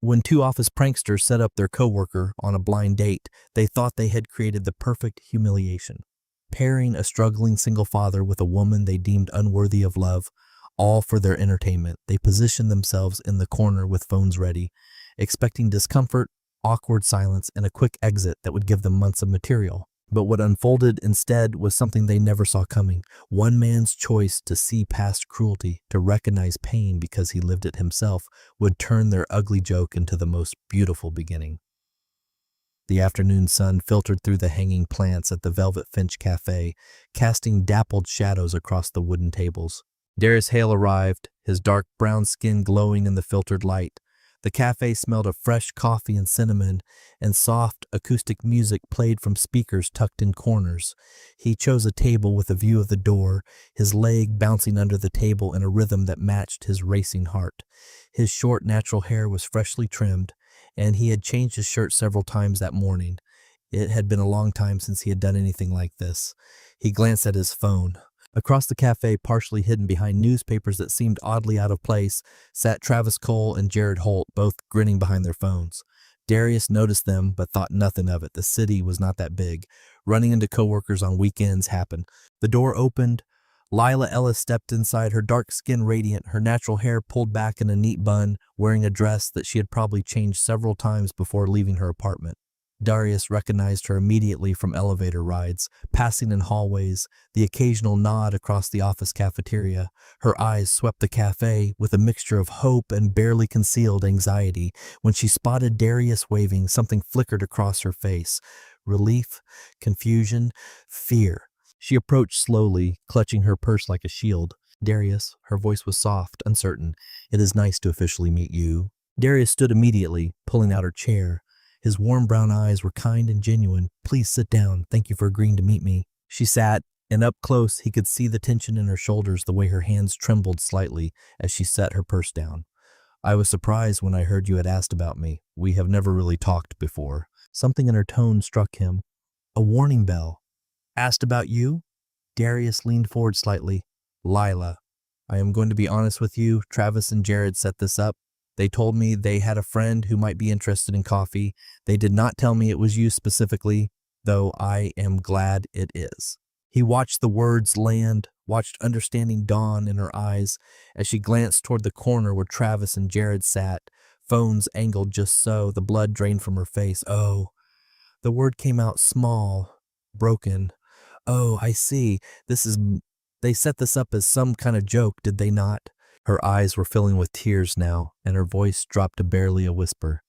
When two office pranksters set up their coworker on a blind date, they thought they had created the perfect humiliation. Pairing a struggling single father with a woman they deemed unworthy of love, all for their entertainment, they positioned themselves in the corner with phones ready, expecting discomfort, awkward silence, and a quick exit that would give them months of material. But what unfolded instead was something they never saw coming. One man's choice to see past cruelty, to recognize pain because he lived it himself, would turn their ugly joke into the most beautiful beginning. The afternoon sun filtered through the hanging plants at the Velvet Finch Café, casting dappled shadows across the wooden tables. Darius Hale arrived, his dark brown skin glowing in the filtered light. The cafe smelled of fresh coffee and cinnamon, and soft acoustic music played from speakers tucked in corners. He chose a table with a view of the door, his leg bouncing under the table in a rhythm that matched his racing heart. His short, natural hair was freshly trimmed, and he had changed his shirt several times that morning. It had been a long time since he had done anything like this. He glanced at his phone. Across the cafe, partially hidden behind newspapers that seemed oddly out of place, sat Travis Cole and Jared Holt, both grinning behind their phones. Darius noticed them, but thought nothing of it. The city was not that big. Running into coworkers on weekends happened. The door opened. Lila Ellis stepped inside, her dark skin radiant, her natural hair pulled back in a neat bun, wearing a dress that she had probably changed several times before leaving her apartment. Darius recognized her immediately from elevator rides, passing in hallways, the occasional nod across the office cafeteria. Her eyes swept the cafe with a mixture of hope and barely concealed anxiety. When she spotted Darius waving, something flickered across her face. Relief, confusion, fear. She approached slowly, clutching her purse like a shield. "Darius," her voice was soft, uncertain. "It is nice to officially meet you." Darius stood immediately, pulling out her chair. His warm brown eyes were kind and genuine. "Please sit down. Thank you for agreeing to meet me." She sat, and up close he could see the tension in her shoulders, the way her hands trembled slightly as she set her purse down. "I was surprised when I heard you had asked about me. We have never really talked before." Something in her tone struck him. A warning bell. "Asked about you?" Darius leaned forward slightly. "Lila, I am going to be honest with you. Travis and Jared set this up. They told me they had a friend who might be interested in coffee. They did not tell me it was you specifically, though I am glad it is." He watched the words land, watched understanding dawn in her eyes as she glanced toward the corner where Travis and Jared sat, phones angled just so, the blood drained from her face. "Oh." The word came out small, broken. "Oh, I see. They set this up as some kind of joke, did they not?" Her eyes were filling with tears now, and her voice dropped to barely a whisper.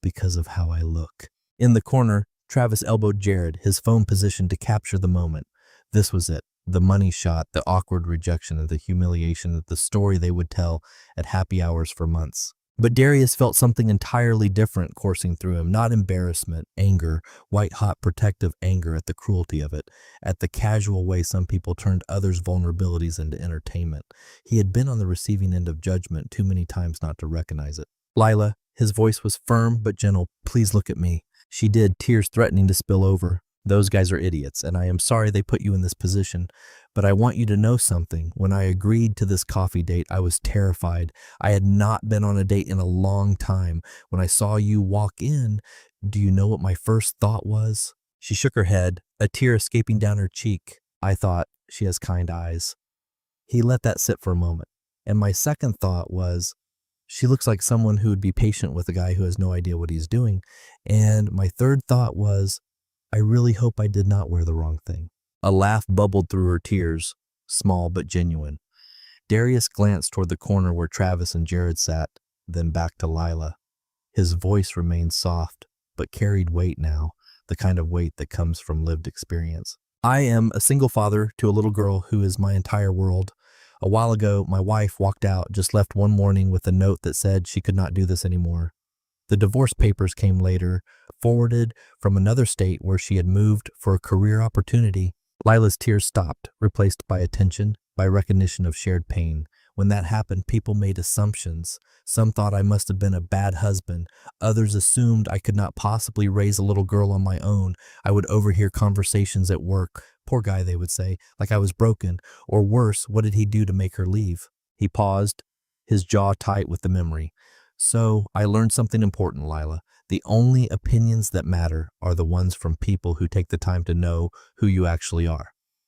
"Because of how I look." In the corner, Travis elbowed Jared, his phone positioned to capture the moment. This was it. The money shot, the awkward rejection, and the humiliation, of the story they would tell at happy hours for months. But Darius felt something entirely different coursing through him, not embarrassment, anger, white-hot protective anger at the cruelty of it, at the casual way some people turned others' vulnerabilities into entertainment. He had been on the receiving end of judgment too many times not to recognize it. "Lila," his voice was firm but gentle, "please look at me." She did, tears threatening to spill over. "Those guys are idiots, and I am sorry they put you in this position. But I want you to know something. When I agreed to this coffee date, I was terrified. I had not been on a date in a long time. When I saw you walk in, do you know what my first thought was?" She shook her head, a tear escaping down her cheek. "I thought, she has kind eyes." He let that sit for a moment. "And my second thought was, she looks like someone who would be patient with a guy who has no idea what he's doing. And my third thought was, I really hope I did not wear the wrong thing." A laugh bubbled through her tears, small but genuine. Darius glanced toward the corner where Travis and Jared sat, then back to Lila. His voice remained soft, but carried weight now, the kind of weight that comes from lived experience. "I am a single father to a little girl who is my entire world. A while ago, my wife walked out, just left one morning with a note that said she could not do this anymore. The divorce papers came later, forwarded from another state where she had moved for a career opportunity." Lila's tears stopped, replaced by attention, by recognition of shared pain. "When that happened, people made assumptions. Some thought I must have been a bad husband. Others assumed I could not possibly raise a little girl on my own. I would overhear conversations at work. 'Poor guy,' they would say, like I was broken. Or worse, what did he do to make her leave?" He paused, his jaw tight with the memory. So I learned something important, Lila. The only opinions that matter are the ones from people who take the time to know who you actually are.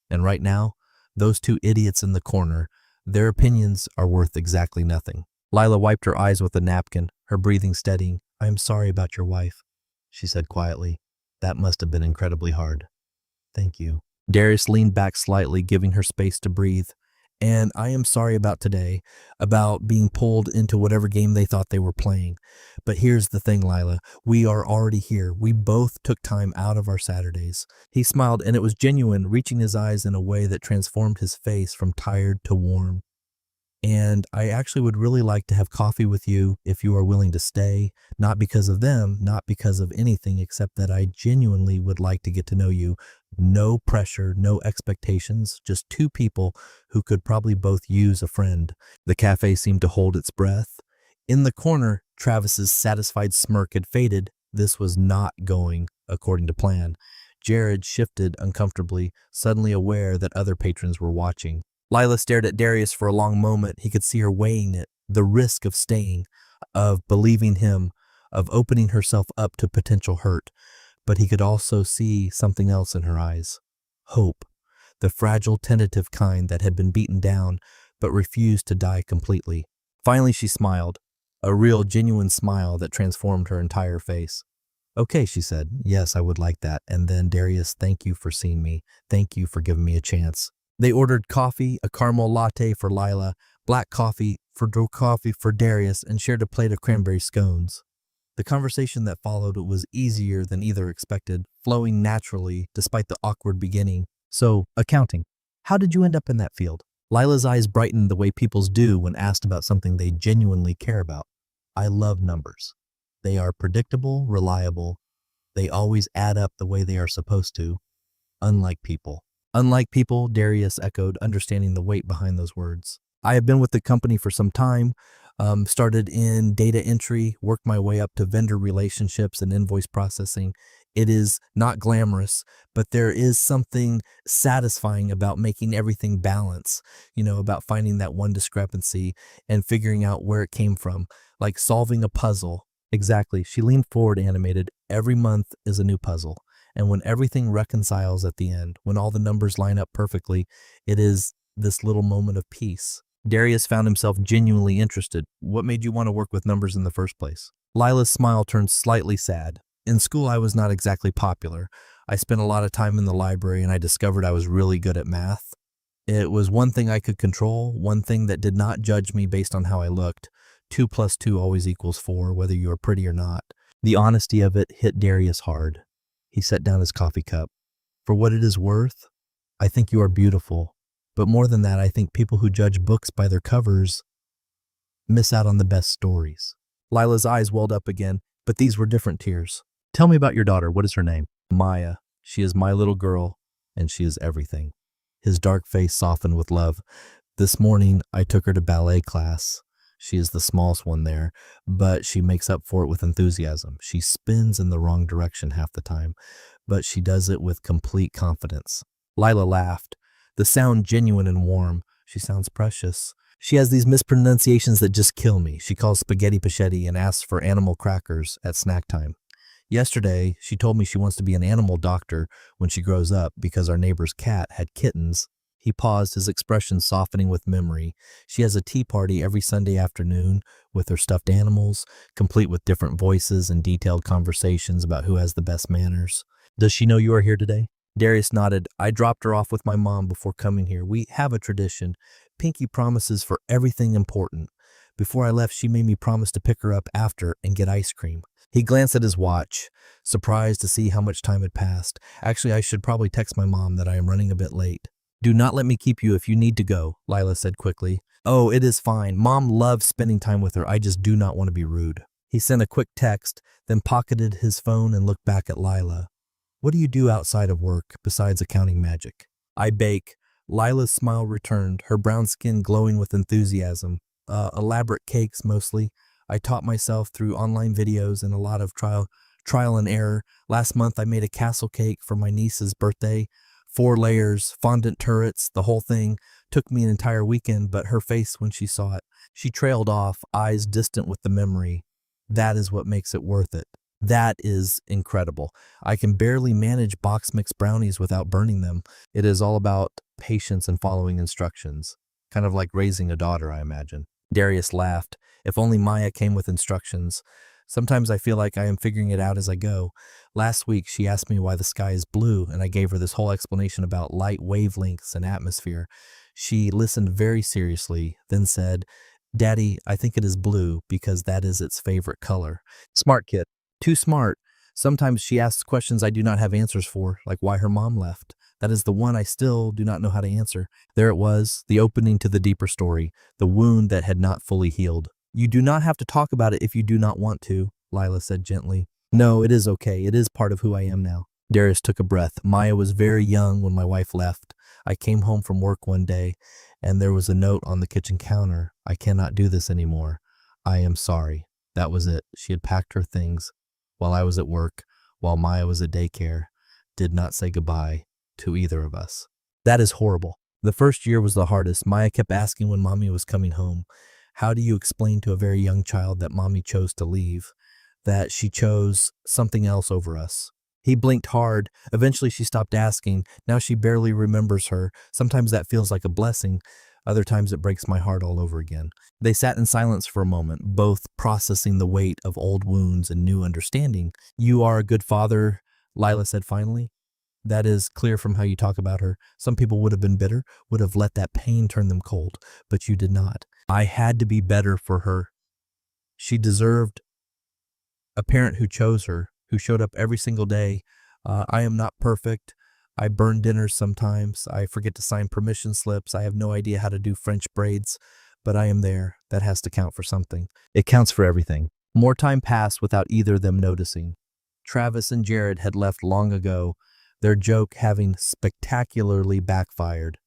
And right now, those two idiots in the corner, their opinions are worth exactly nothing. Lila wiped her eyes with a napkin, her breathing steadying. I am sorry about your wife, she said quietly. That must have been incredibly hard. Thank you. Darius leaned back slightly, giving her space to breathe. And I am sorry about today, about being pulled into whatever game they thought they were playing. But here's the thing, Lila. We are already here. We both took time out of our Saturdays. He smiled, and it was genuine, reaching his eyes in a way that transformed his face from tired to warm. And I actually would really like to have coffee with you if you are willing to stay, not because of them, not because of anything, except that I genuinely would like to get to know you. No pressure, no expectations, just two people who could probably both use a friend. The cafe seemed to hold its breath. In the corner, Travis's satisfied smirk had faded. This was not going according to plan. Jared shifted uncomfortably, suddenly aware that other patrons were watching. Lila stared at Darius for a long moment. He could see her weighing it, the risk of staying, of believing him, of opening herself up to potential hurt. But he could also see something else in her eyes. Hope, the fragile, tentative kind that had been beaten down but refused to die completely. Finally, she smiled, a real, genuine smile that transformed her entire face. Okay, she said. Yes, I would like that. And then, Darius, thank you for seeing me. Thank you for giving me a chance. They ordered coffee, a caramel latte for Lila, black coffee for Darius, and shared a plate of cranberry scones. The conversation that followed was easier than either expected, flowing naturally despite the awkward beginning. So, accounting. How did you end up in that field? Lila's eyes brightened the way people's do when asked about something they genuinely care about. I love numbers. They are predictable, reliable. They always add up the way they are supposed to, unlike people. Unlike people, Darius echoed, understanding the weight behind those words. I have been with the company for some time, started in data entry, worked my way up to vendor relationships and invoice processing. It is not glamorous, but there is something satisfying about making everything balance, about finding that one discrepancy and figuring out where it came from, like solving a puzzle. Exactly. She leaned forward, animated. Every month is a new puzzle. And when everything reconciles at the end, when all the numbers line up perfectly, it is this little moment of peace. Darius found himself genuinely interested. What made you want to work with numbers in the first place? Lila's smile turned slightly sad. In school, I was not exactly popular. I spent a lot of time in the library, and I discovered I was really good at math. It was one thing I could control, one thing that did not judge me based on how I looked. 2 + 2 always equals 4, whether you are pretty or not. The honesty of it hit Darius hard. He set down his coffee cup. For what it is worth, I think you are beautiful. But more than that, I think people who judge books by their covers miss out on the best stories. Lila's eyes welled up again, but these were different tears. Tell me about your daughter. What is her name? Maya. She is my little girl, and she is everything. His dark face softened with love. This morning, I took her to ballet class. She is the smallest one there, but she makes up for it with enthusiasm. She spins in the wrong direction half the time, but she does it with complete confidence. Lila laughed, the sound genuine and warm. She sounds precious. She has these mispronunciations that just kill me. She calls spaghetti pachetti and asks for animal crackers at snack time. Yesterday, she told me she wants to be an animal doctor when she grows up because our neighbor's cat had kittens. He paused, his expression softening with memory. She has a tea party every Sunday afternoon with her stuffed animals, complete with different voices and detailed conversations about who has the best manners. Does she know you are here today? Darius nodded. I dropped her off with my mom before coming here. We have a tradition. Pinky promises for everything important. Before I left, she made me promise to pick her up after and get ice cream. He glanced at his watch, surprised to see how much time had passed. Actually, I should probably text my mom that I am running a bit late. Do not let me keep you if you need to go, Lila said quickly. Oh, it is fine. Mom loves spending time with her. I just do not want to be rude. He sent a quick text, then pocketed his phone and looked back at Lila. What do you do outside of work besides accounting magic? I bake. Lila's smile returned, her brown skin glowing with enthusiasm. Elaborate cakes, mostly. I taught myself through online videos and a lot of trial and error. Last month, I made a castle cake for my niece's birthday. 4 layers, fondant turrets, the whole thing. Took me an entire weekend, but her face when she saw it. She trailed off, eyes distant with the memory. That is what makes it worth it. That is incredible. I can barely manage box mix brownies without burning them. It is all about patience and following instructions. Kind of like raising a daughter, I imagine. Darius laughed. If only Maya came with instructions. Sometimes I feel like I am figuring it out as I go. Last week, she asked me why the sky is blue, and I gave her this whole explanation about light wavelengths and atmosphere. She listened very seriously, then said, "Daddy, I think it is blue because that is its favorite color." Smart kid. Too smart. Sometimes she asks questions I do not have answers for, like why her mom left. That is the one I still do not know how to answer. There it was, the opening to the deeper story, the wound that had not fully healed. "You do not have to talk about it if you do not want to," Lila said gently. "No, it is okay. It is part of who I am now." Darius took a breath. Maya was very young when my wife left. I came home from work one day, and there was a note on the kitchen counter. "I cannot do this anymore. I am sorry." That was it. She had packed her things while I was at work, while Maya was at daycare, did not say goodbye to either of us. That is horrible. The first year was the hardest. Maya kept asking when mommy was coming home. How do you explain to a very young child that mommy chose to leave, that she chose something else over us? He blinked hard. Eventually she stopped asking. Now she barely remembers her. Sometimes that feels like a blessing. Other times it breaks my heart all over again. They sat in silence for a moment, both processing the weight of old wounds and new understanding. "You are a good father," Lila said finally. "That is clear from how you talk about her. Some people would have been bitter, would have let that pain turn them cold, but you did not. I had to be better for her. She deserved a parent who chose her, who showed up every single day. I am not perfect. I burn dinners sometimes. I forget to sign permission slips. I have no idea how to do French braids, but I am there. That has to count for something. It counts for everything." More time passed without either of them noticing. Travis and Jared had left long ago, their joke having spectacularly backfired.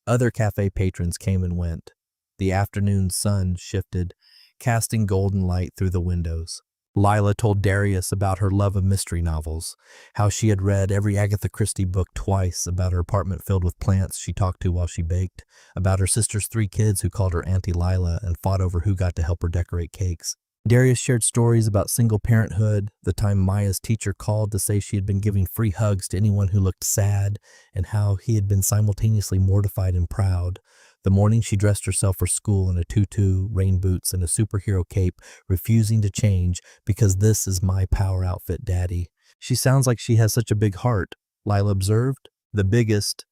Other cafe patrons came and went. The afternoon sun shifted, casting golden light through the windows. Lila told Darius about her love of mystery novels, how she had read every Agatha Christie book twice, about her apartment filled with plants she talked to while she baked, about her sister's 3 kids who called her Auntie Lila and fought over who got to help her decorate cakes. Darius shared stories about single parenthood, the time Maya's teacher called to say she had been giving free hugs to anyone who looked sad, and how he had been simultaneously mortified and proud. The morning she dressed herself for school in a tutu, rain boots, and a superhero cape, refusing to change because "this is my power outfit, Daddy." "She sounds like she has such a big heart," Lila observed. "The biggest.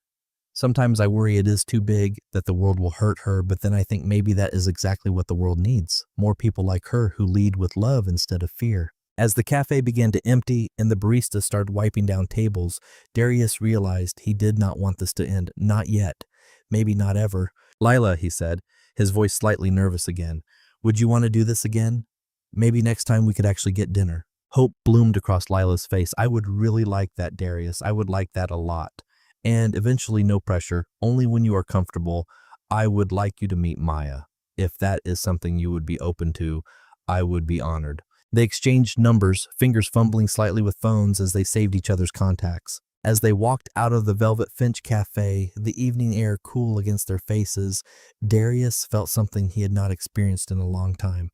Sometimes I worry it is too big, that the world will hurt her, but then I think maybe that is exactly what the world needs. More people like her who lead with love instead of fear." As the cafe began to empty and the barista started wiping down tables, Darius realized he did not want this to end. Not yet. Maybe not ever. "Lila," he said, his voice slightly nervous again, "would you want to do this again? Maybe next time we could actually get dinner." Hope bloomed across Lila's face. "I would really like that, Darius. I would like that a lot. And eventually, no pressure, only when you are comfortable. I would like you to meet Maya. If that is something you would be open to, I would be honored." They exchanged numbers, fingers fumbling slightly with phones as they saved each other's contacts. As they walked out of the Velvet Finch Cafe, the evening air cool against their faces, Darius felt something he had not experienced in a long time.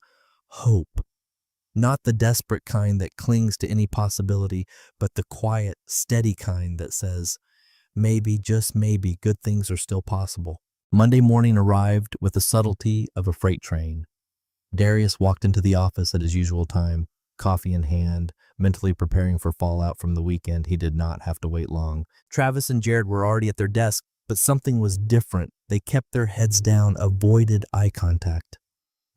Hope. Not the desperate kind that clings to any possibility, but the quiet, steady kind that says, maybe, just maybe, good things are still possible. Monday morning arrived with the subtlety of a freight train. Darius walked into the office at his usual time, coffee in hand, mentally preparing for fallout from the weekend. He did not have to wait long. Travis and Jared were already at their desk, but something was different. They kept their heads down, avoided eye contact.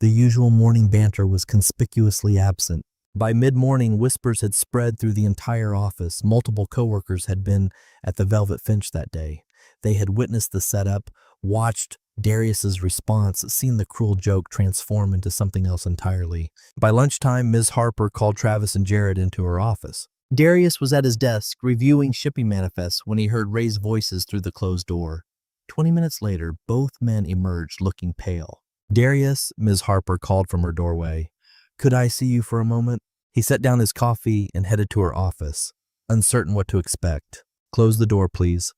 The usual morning banter was conspicuously absent. By mid-morning, whispers had spread through the entire office. Multiple coworkers had been at the Velvet Finch that day. They had witnessed the setup, watched Darius's response, seen the cruel joke transform into something else entirely. By lunchtime, Ms. Harper called Travis and Jared into her office. Darius was at his desk, reviewing shipping manifests, when he heard raised voices through the closed door. 20 minutes later, both men emerged, looking pale. "Darius," Ms. Harper called from her doorway. "Could I see you for a moment?" He set down his coffee and headed to her office, uncertain what to expect. "Close the door, please."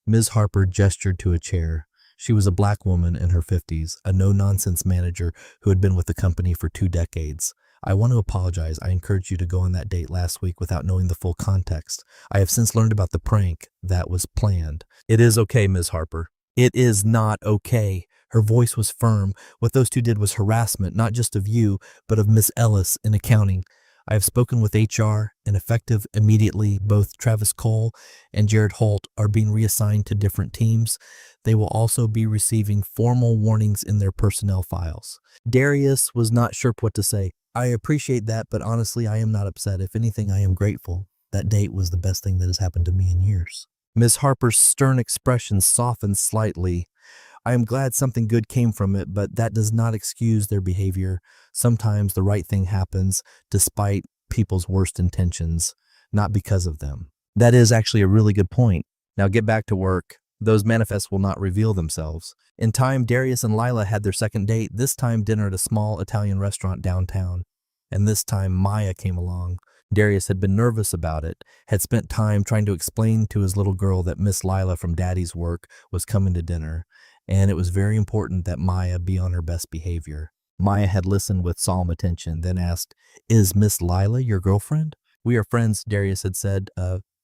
Ms. Harper gestured to a chair. She was a black woman in her 50s, a no-nonsense manager who had been with the company for 2 decades. I want to apologize. I encouraged you to go on that date last week without knowing the full context. I have since learned about the prank that was planned. It is okay, Ms. Harper. It is not okay. Her voice was firm. What those two did was harassment, not just of you, but of Miss Ellis in accounting. I have spoken with HR, and effective immediately, both Travis Cole and Jared Holt are being reassigned to different teams. They will also be receiving formal warnings in their personnel files. Darius was not sure what to say. I appreciate that, but honestly, I am not upset. If anything, I am grateful. That date was the best thing that has happened to me in years. Miss Harper's stern expression softened slightly. I am glad something good came from it, but that does not excuse their behavior. Sometimes the right thing happens despite people's worst intentions, not because of them. That is actually a really good point. Now get back to work. Those manifests will not reveal themselves. In time, Darius and Lila had their second date, this time dinner at a small Italian restaurant downtown. And this time Maya came along. Darius had been nervous about it, had spent time trying to explain to his little girl that Miss Lila from Daddy's work was coming to dinner, and it was very important that Maya be on her best behavior. Maya had listened with solemn attention, then asked, "Is Miss Lila your girlfriend?" "We are friends," Darius had said,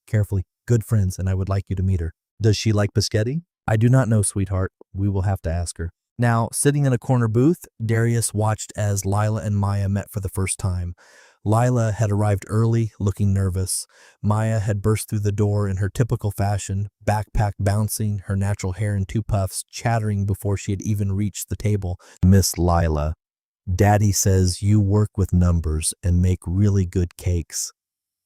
carefully. "Good friends, and I would like you to meet her." "Does she like biscotti?" "I do not know, sweetheart. We will have to ask her." Now, sitting in a corner booth, Darius watched as Lila and Maya met for the first time. Lila had arrived early, looking nervous. Maya had burst through the door in her typical fashion, backpack bouncing, her natural hair in 2 puffs, chattering before she had even reached the table. "Miss Lila, Daddy says you work with numbers and make really good cakes."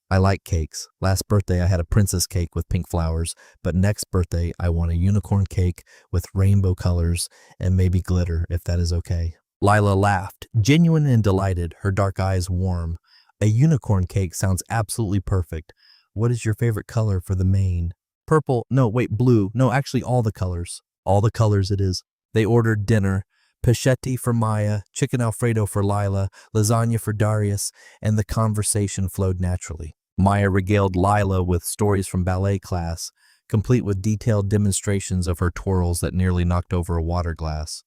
"I like cakes. Last birthday I had a princess cake with pink flowers, but next birthday I want a unicorn cake with rainbow colors and maybe glitter, if that is okay." Lila laughed, genuine and delighted, her dark eyes warm. "A unicorn cake sounds absolutely perfect. What is your favorite color for the main?" "Purple. No, wait, blue. No, actually all the colors." "All the colors it is." They ordered dinner. Peschetti for Maya, chicken Alfredo for Lila, lasagna for Darius, and the conversation flowed naturally. Maya regaled Lila with stories from ballet class, complete with detailed demonstrations of her twirls that nearly knocked over a water glass.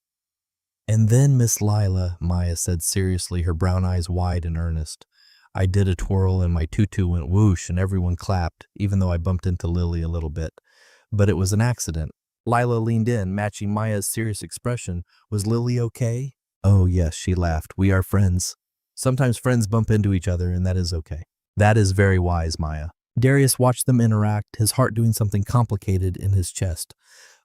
"And then, Miss Lila," Maya said seriously, her brown eyes wide and earnest, "I did a twirl and my tutu went whoosh and everyone clapped, even though I bumped into Lily a little bit. But it was an accident." Lila leaned in, matching Maya's serious expression. "Was Lily okay?" "Oh yes," she laughed. "We are friends. Sometimes friends bump into each other and that is okay." "That is very wise, Maya." Darius watched them interact, his heart doing something complicated in his chest.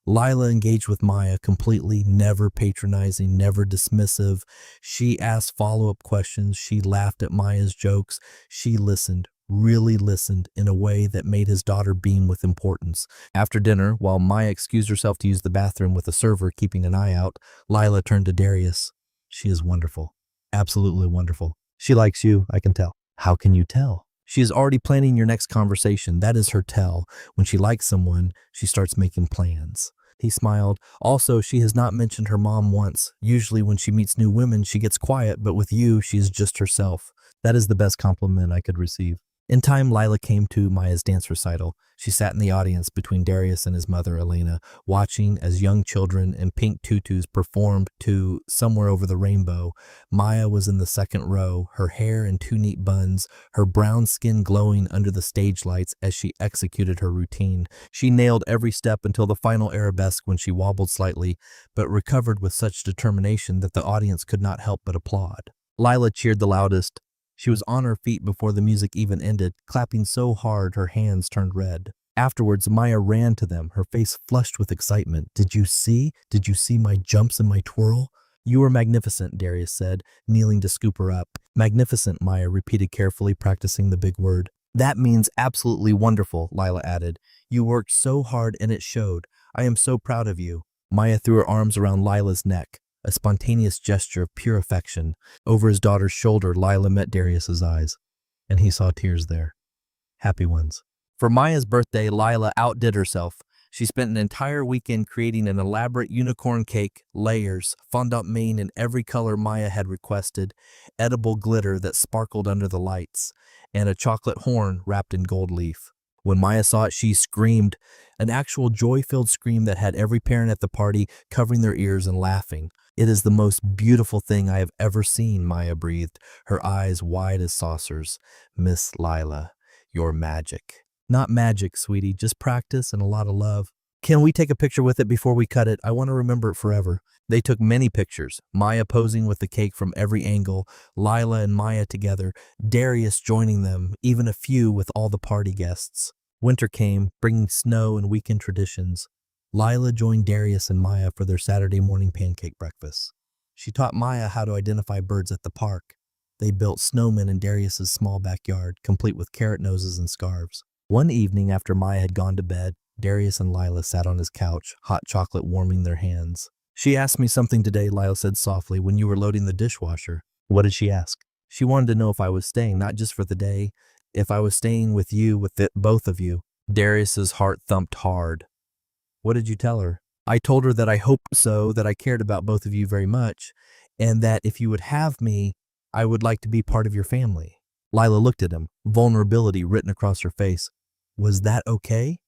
Lila engaged with Maya completely, never patronizing, never dismissive. She asked follow-up questions. She laughed at Maya's jokes. She listened, really listened, in a way that made his daughter beam with importance. After dinner, while Maya excused herself to use the bathroom with a server keeping an eye out, Lila turned to Darius. "She is wonderful. Absolutely wonderful. She likes you, I can tell." "How can you tell?" "She is already planning your next conversation. That is her tell. When she likes someone, she starts making plans." He smiled. "Also, she has not mentioned her mom once. Usually when she meets new women, she gets quiet, but with you, she is just herself. That is the best compliment I could receive." In time, Lila came to Maya's dance recital. She sat in the audience between Darius and his mother, Elena, watching as young children in pink tutus performed to Somewhere Over the Rainbow. Maya was in the second row, her hair in 2 neat buns, her brown skin glowing under the stage lights as she executed her routine. She nailed every step until the final arabesque when she wobbled slightly, but recovered with such determination that the audience could not help but applaud. Lila cheered the loudest. She was on her feet before the music even ended, clapping so hard her hands turned red. Afterwards, Maya ran to them, her face flushed with excitement. Did you see my jumps and my twirl?" "You were magnificent," Darius said, kneeling to scoop her up. "Magnificent," Maya repeated carefully, practicing the big word. "That means absolutely wonderful," Lila added. "You worked so hard and it showed. I am so proud of you." Maya threw her arms around Lila's neck, a spontaneous gesture of pure affection. Over his daughter's shoulder, Lila met Darius's eyes, and he saw tears there. Happy ones. For Maya's birthday, Lila outdid herself. She spent an entire weekend creating an elaborate unicorn cake, layers, fondant mane in every color Maya had requested, edible glitter that sparkled under the lights, and a chocolate horn wrapped in gold leaf. When Maya saw it, she screamed, an actual joy-filled scream that had every parent at the party covering their ears and laughing. It is the most beautiful thing I have ever seen, Maya breathed, her eyes wide as saucers. Miss Lila, you're magic. Not magic, sweetie, just practice and a lot of love. Can we take a picture with it before we cut it? I want to remember it forever. They took many pictures, Maya posing with the cake from every angle, Lila and Maya together, Darius joining them, even a few with all the party guests. Winter came, bringing snow and weekend traditions. Lila joined Darius and Maya for their Saturday morning pancake breakfast. She taught Maya how to identify birds at the park. They built snowmen in Darius's small backyard, complete with carrot noses and scarves. One evening after Maya had gone to bed, Darius and Lila sat on his couch, hot chocolate warming their hands. She asked me something today, Lila said softly, when you were loading the dishwasher. What did she ask? She wanted to know if I was staying, not just for the day, if I was staying with you, both of you. Darius's heart thumped hard. What did you tell her? I told her that I hoped so, that I cared about both of you very much, and that if you would have me, I would like to be part of your family. Lila looked at him, vulnerability written across her face. Was that okay?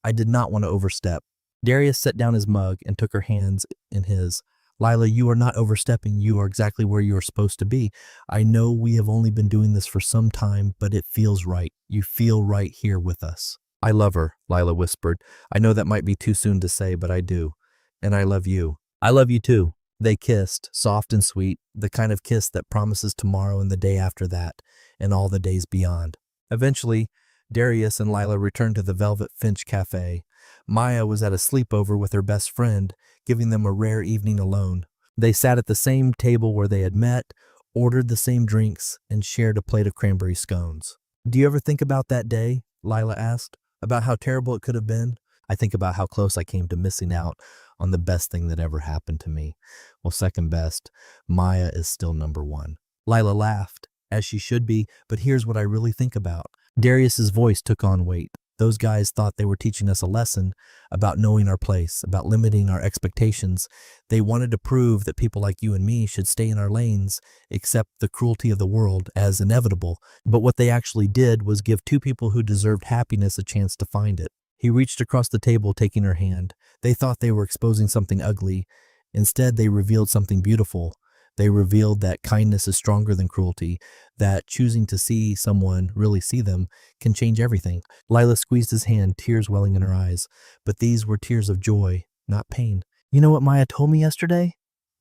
I did not want to overstep. Darius set down his mug and took her hands in his. Lila, you are not overstepping. You are exactly where you are supposed to be. I know we have only been doing this for some time, but it feels right. You feel right here with us. I love her, Lila whispered. I know that might be too soon to say, but I do. And I love you. I love you too. They kissed, soft and sweet, the kind of kiss that promises tomorrow and the day after that, and all the days beyond. Eventually, Darius and Lila returned to the Velvet Finch Café. Maya was at a sleepover with her best friend, giving them a rare evening alone. They sat at the same table where they had met, ordered the same drinks, and shared a plate of cranberry scones. Do you ever think about that day? Lila asked. About how terrible it could have been? I think about how close I came to missing out on the best thing that ever happened to me. Well, second best, Maya is still number one. Lila laughed, as she should be, but here's what I really think about. Darius's voice took on weight. Those guys thought they were teaching us a lesson about knowing our place, about limiting our expectations. They wanted to prove that people like you and me should stay in our lanes, accept the cruelty of the world as inevitable. But what they actually did was give two people who deserved happiness a chance to find it. He reached across the table, taking her hand. They thought they were exposing something ugly. Instead, they revealed something beautiful. They revealed that kindness is stronger than cruelty, that choosing to see someone, really see them, can change everything. Lila squeezed his hand, tears welling in her eyes, but these were tears of joy, not pain. You know what Maya told me yesterday?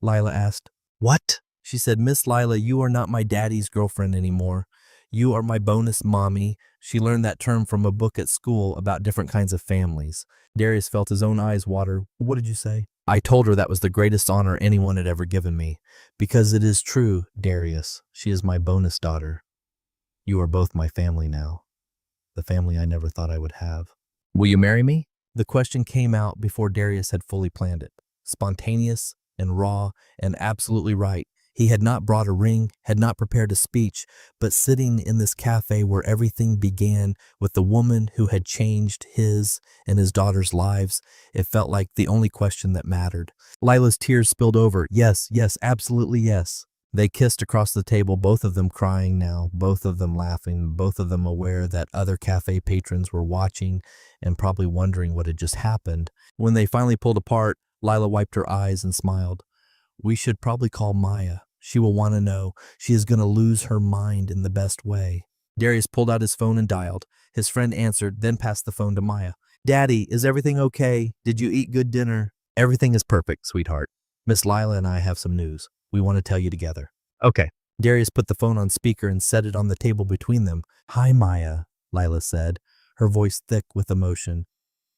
Lila asked. What? She said, Miss Lila, you are not my daddy's girlfriend anymore. You are my bonus mommy. She learned that term from a book at school about different kinds of families. Darius felt his own eyes water. What did you say? I told her that was the greatest honor anyone had ever given me. Because it is true, Darius. She is my bonus daughter. You are both my family now. The family I never thought I would have. Will you marry me? The question came out before Darius had fully planned it. Spontaneous and raw and absolutely right. He had not brought a ring, had not prepared a speech, but sitting in this cafe where everything began with the woman who had changed his and his daughter's lives, it felt like the only question that mattered. Lila's tears spilled over. Yes, yes, absolutely yes. They kissed across the table, both of them crying now, both of them laughing, both of them aware that other cafe patrons were watching and probably wondering what had just happened. When they finally pulled apart, Lila wiped her eyes and smiled. We should probably call Maya. She will want to know. She is going to lose her mind in the best way. Darius pulled out his phone and dialed. His friend answered, then passed the phone to Maya. Daddy, is everything okay? Did you eat good dinner? Everything is perfect, sweetheart. Miss Lila and I have some news. We want to tell you together. Okay. Darius put the phone on speaker and set it on the table between them. Hi, Maya, Lila said, her voice thick with emotion.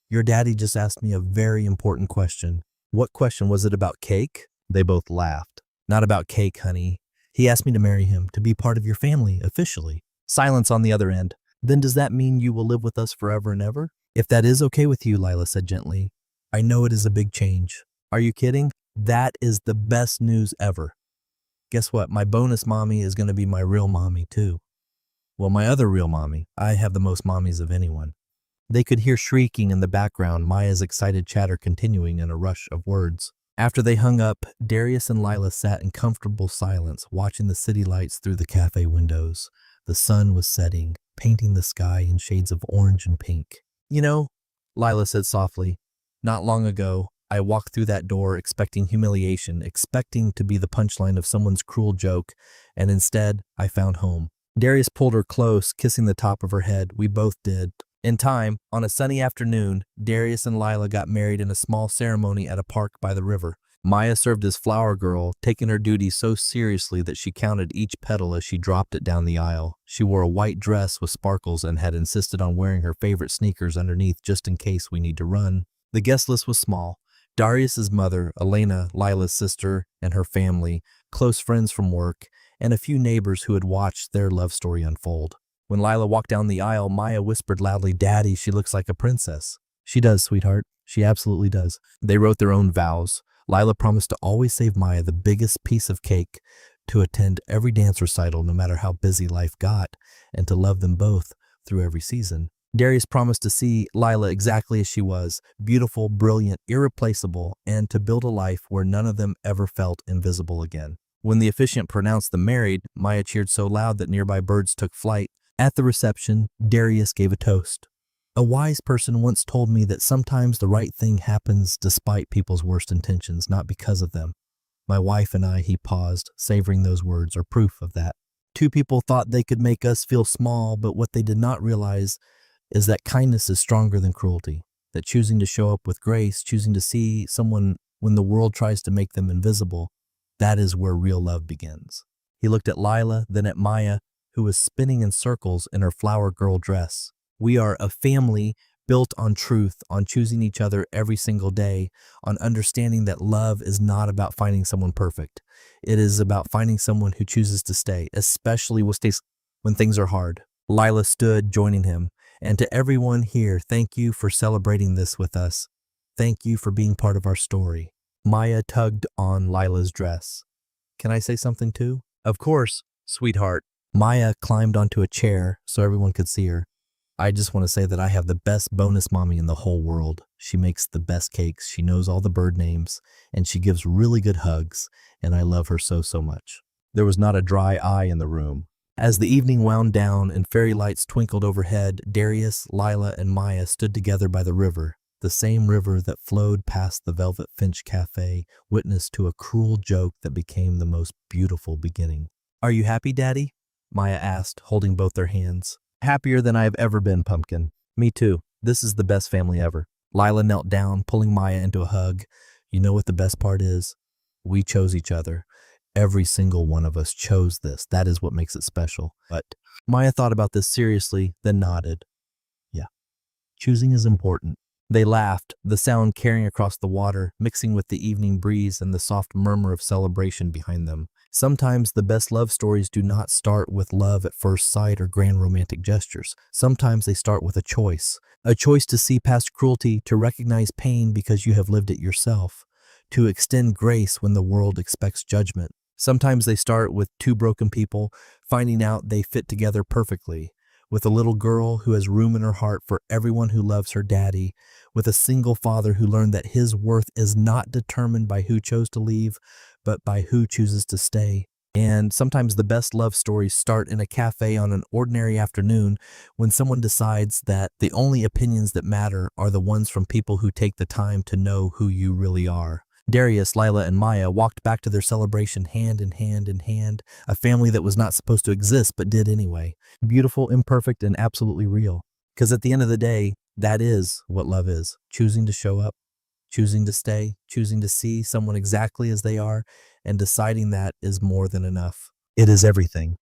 Your daddy just asked me a very important question. What question? Was it about cake? They both laughed. Not about cake, honey. He asked me to marry him, to be part of your family, officially. Silence on the other end. Then does that mean you will live with us forever and ever? If that is okay with you, Lila said gently. I know it is a big change. Are you kidding? That is the best news ever. Guess what? My bonus mommy is going to be my real mommy, too. Well, my other real mommy. I have the most mommies of anyone. They could hear shrieking in the background, Maya's excited chatter continuing in a rush of words. After they hung up, Darius and Lila sat in comfortable silence, watching the city lights through the cafe windows. The sun was setting. painting the sky in shades of orange and pink. You know, Lila said softly, not long ago, I walked through that door expecting humiliation, expecting to be the punchline of someone's cruel joke, and instead, I found home. Darius pulled her close, kissing the top of her head. We both did. In time, on a sunny afternoon, Darius and Lila got married in a small ceremony at a park by the river. Maya served as flower girl, taking her duty so seriously that she counted each petal as she dropped it down the aisle. She wore a white dress with sparkles and had insisted on wearing her favorite sneakers underneath just in case we need to run. The guest list was small. Darius's mother, Elena, Lila's sister, and her family, close friends from work, and a few neighbors who had watched their love story unfold. When Lila walked down the aisle, Maya whispered loudly, "Daddy, she looks like a princess." "She does, sweetheart. She absolutely does." They wrote their own vows. Lila promised to always save Maya the biggest piece of cake, to attend every dance recital no matter how busy life got, and to love them both through every season. Darius promised to see Lila exactly as she was, beautiful, brilliant, irreplaceable, and to build a life where none of them ever felt invisible again. When the officiant pronounced them married, Maya cheered so loud that nearby birds took flight. At the reception, Darius gave a toast. "A wise person once told me that sometimes the right thing happens despite people's worst intentions, not because of them. My wife and I," he paused, savoring those words, "are proof of that. Two people thought they could make us feel small, but what they did not realize is that kindness is stronger than cruelty, that choosing to show up with grace, choosing to see someone when the world tries to make them invisible, that is where real love begins." He looked at Lila, then at Maya, who was spinning in circles in her flower girl dress. "We are a family built on truth, on choosing each other every single day, on understanding that love is not about finding someone perfect. It is about finding someone who chooses to stay, especially when things are hard." Lila stood, joining him. "And to everyone here, thank you for celebrating this with us. Thank you for being part of our story." Maya tugged on Lila's dress. "Can I say something too?" "Of course, sweetheart." Maya climbed onto a chair so everyone could see her. "I just want to say that I have the best bonus mommy in the whole world. She makes the best cakes, she knows all the bird names, and she gives really good hugs, and I love her so, so much." There was not a dry eye in the room. As the evening wound down and fairy lights twinkled overhead, Darius, Lila, and Maya stood together by the river, the same river that flowed past the Velvet Finch Café, witness to a cruel joke that became the most beautiful beginning. "Are you happy, Daddy?" Maya asked, holding both their hands. "Happier than I have ever been, Pumpkin." "Me too. This is the best family ever." Lila knelt down, pulling Maya into a hug. "You know what the best part is? We chose each other. Every single one of us chose this. That is what makes it special." But Maya thought about this seriously, then nodded. "Yeah, choosing is important." They laughed, the sound carrying across the water, mixing with the evening breeze and the soft murmur of celebration behind them. Sometimes the best love stories do not start with love at first sight or grand romantic gestures. Sometimes they start with a choice to see past cruelty, to recognize pain because you have lived it yourself, to extend grace when the world expects judgment. Sometimes they start with two broken people finding out they fit together perfectly, with a little girl who has room in her heart for everyone who loves her daddy, with a single father who learned that his worth is not determined by who chose to leave, but by who chooses to stay. And sometimes the best love stories start in a cafe on an ordinary afternoon when someone decides that the only opinions that matter are the ones from people who take the time to know who you really are. Darius, Lila, and Maya walked back to their celebration hand in hand in hand, a family that was not supposed to exist but did anyway. Beautiful, imperfect, and absolutely real. Because at the end of the day, that is what love is. Choosing to show up, choosing to stay, choosing to see someone exactly as they are, and deciding that is more than enough. It is everything.